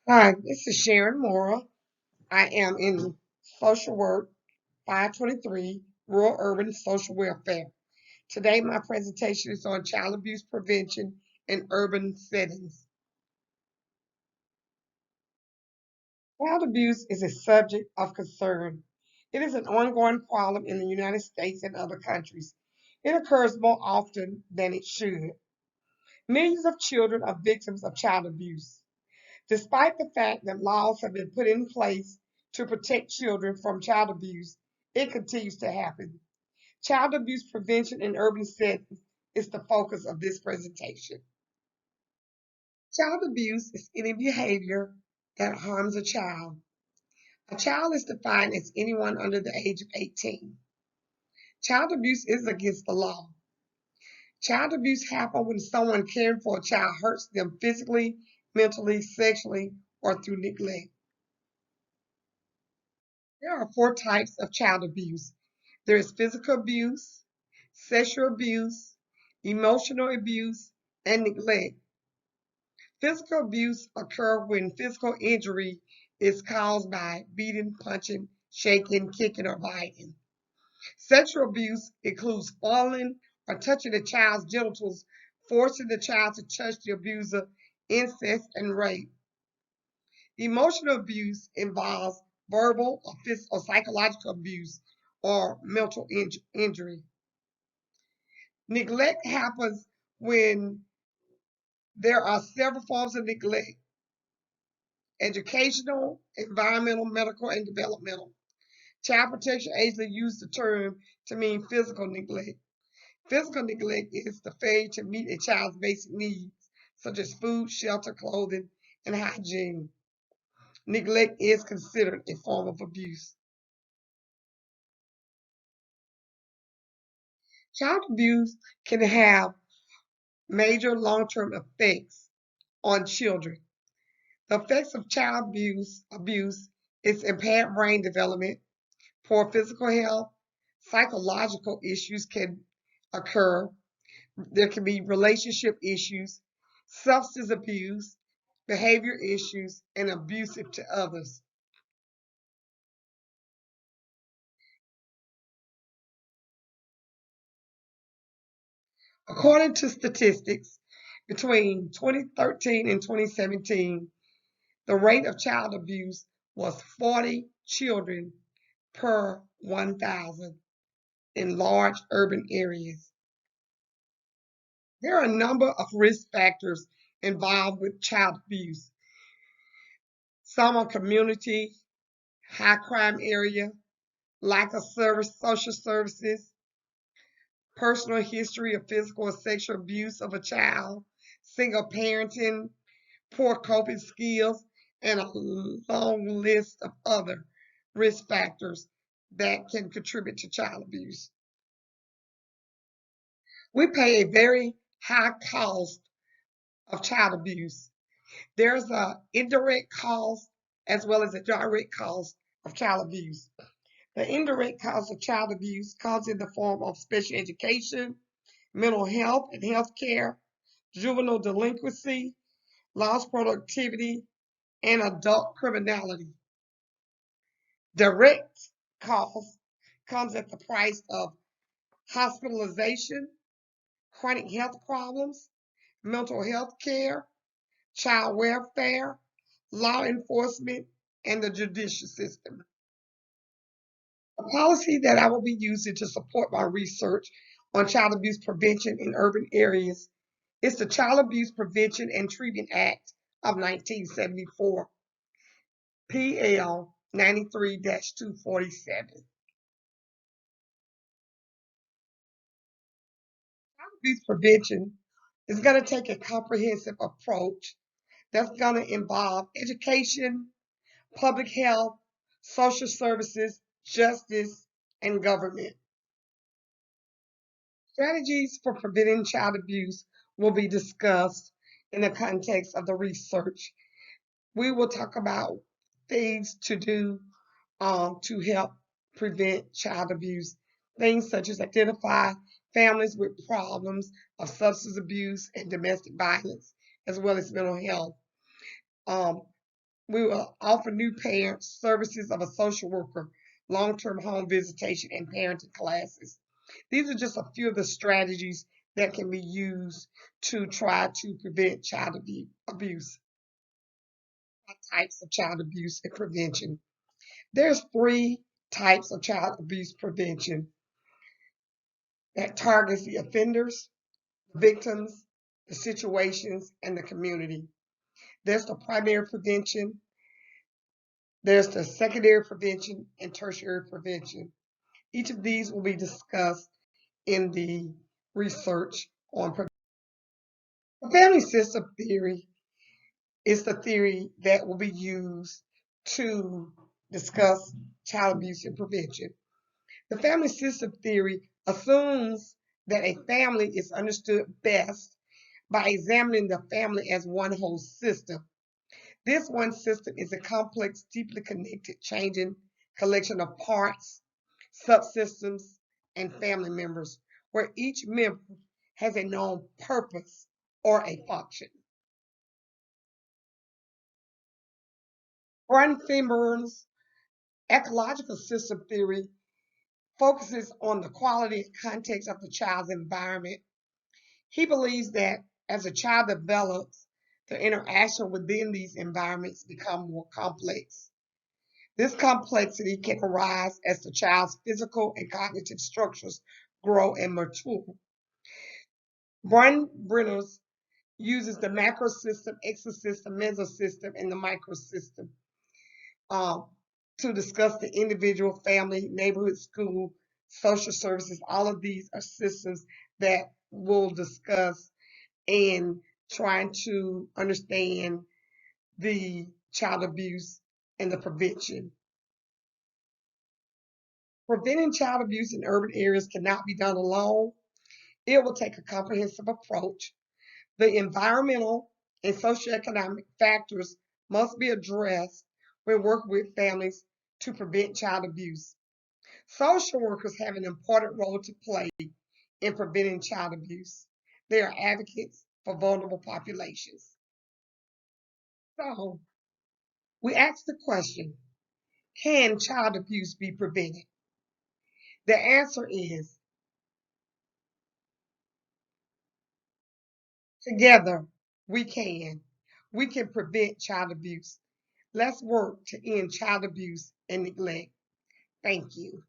Hi, this is Sharon Mora. I am in social work 523 Rural Urban Social Welfare. Today, my presentation is on child abuse prevention in urban settings. Child abuse is a subject of concern. It is an ongoing problem in the United States and other countries. It occurs more often than it should. Millions of children are victims of child abuse. Despite the fact that laws have been put in place to protect children from child abuse, it continues to happen. Child abuse prevention in urban settings is the focus of this presentation. Child abuse is any behavior that harms a child. A child is defined as anyone under the age of 18. Child abuse is against the law. Child abuse happens when someone caring for a child hurts them physically, mentally, sexually, or through neglect. There are four types of child abuse. There is physical abuse, sexual abuse, emotional abuse, and neglect. Physical abuse occurs when physical injury is caused by beating, punching, shaking, kicking, or biting. Sexual abuse includes falling or touching the child's genitals, forcing the child to touch the abuser, incest, and rape. Emotional abuse involves verbal or physical or psychological abuse or mental injury. Neglect happens when there are several forms of neglect: educational, environmental, medical, and developmental. Child protection agencies use the term to mean physical neglect. Physical neglect is the failure to meet a child's basic needs, such as food, shelter, clothing, and hygiene. Neglect is considered a form of abuse. Child abuse can have major long-term effects on children. The effects of child abuse is impaired brain development, poor physical health, psychological issues can occur. There can be relationship issues, substance abuse, behavior issues, and abusive to others. According to statistics, between 2013 and 2017, the rate of child abuse was 40 children per 1,000 in large urban areas. There are a number of risk factors involved with child abuse. Some are community, high crime area, lack of social services, personal history of physical or sexual abuse of a child, single parenting, poor coping skills, and a long list of other risk factors that can contribute to child abuse. We pay a very high cost of child abuse. There's an indirect cost as well as a direct cost of child abuse. The indirect cost of child abuse comes in the form of special education, mental health and health care, juvenile delinquency, lost productivity, and adult criminality. Direct cost comes at the price of hospitalization, chronic health problems, mental health care, child welfare, law enforcement, and the judicial system. A policy that I will be using to support my research on child abuse prevention in urban areas is the Child Abuse Prevention and Treatment Act of 1974, PL 93-247. Child abuse prevention is going to take a comprehensive approach that's going to involve education, public health, social services, justice, and government. Strategies for preventing child abuse will be discussed in the context of the research. We will talk about things to do to help prevent child abuse. Things such as identify families with problems of substance abuse and domestic violence, as well as mental health. We will offer new parents services of a social worker, long-term home visitation, and parenting classes. These are just a few of the strategies that can be used to try to prevent child abuse. Types of child abuse and prevention. There's 3 types of child abuse prevention that targets the offenders, the victims, the situations, and the community. There's the primary prevention, there's the secondary prevention, and tertiary prevention. Each of these will be discussed in the research on prevention. The family system theory is the theory that will be used to discuss child abuse and prevention. The family system theory assumes that a family is understood best by examining the family as one whole system. This one system is a complex, deeply connected, changing collection of parts, subsystems, and family members, where each member has a known purpose or a function. Bronfenbren's ecological system theory focuses on the quality and context of the child's environment. He believes that as a child develops, the interaction within these environments become more complex. This complexity can arise as the child's physical and cognitive structures grow and mature. Bronfenbrenner uses the macro system, exosystem, mesosystem, and the microsystem um, to discuss the individual, family, neighborhood, school, social services. All of these are systems that we'll discuss in trying to understand the child abuse and the prevention. Preventing child abuse in urban areas cannot be done alone. It will take a comprehensive approach. The environmental and socioeconomic factors must be addressed when working with families to prevent child abuse. Social workers have an important role to play in preventing child abuse. They are advocates for vulnerable populations. So, we ask the question, can child abuse be prevented? The answer is, together we can. We can prevent child abuse. Let's work to end child abuse and neglect. Thank you.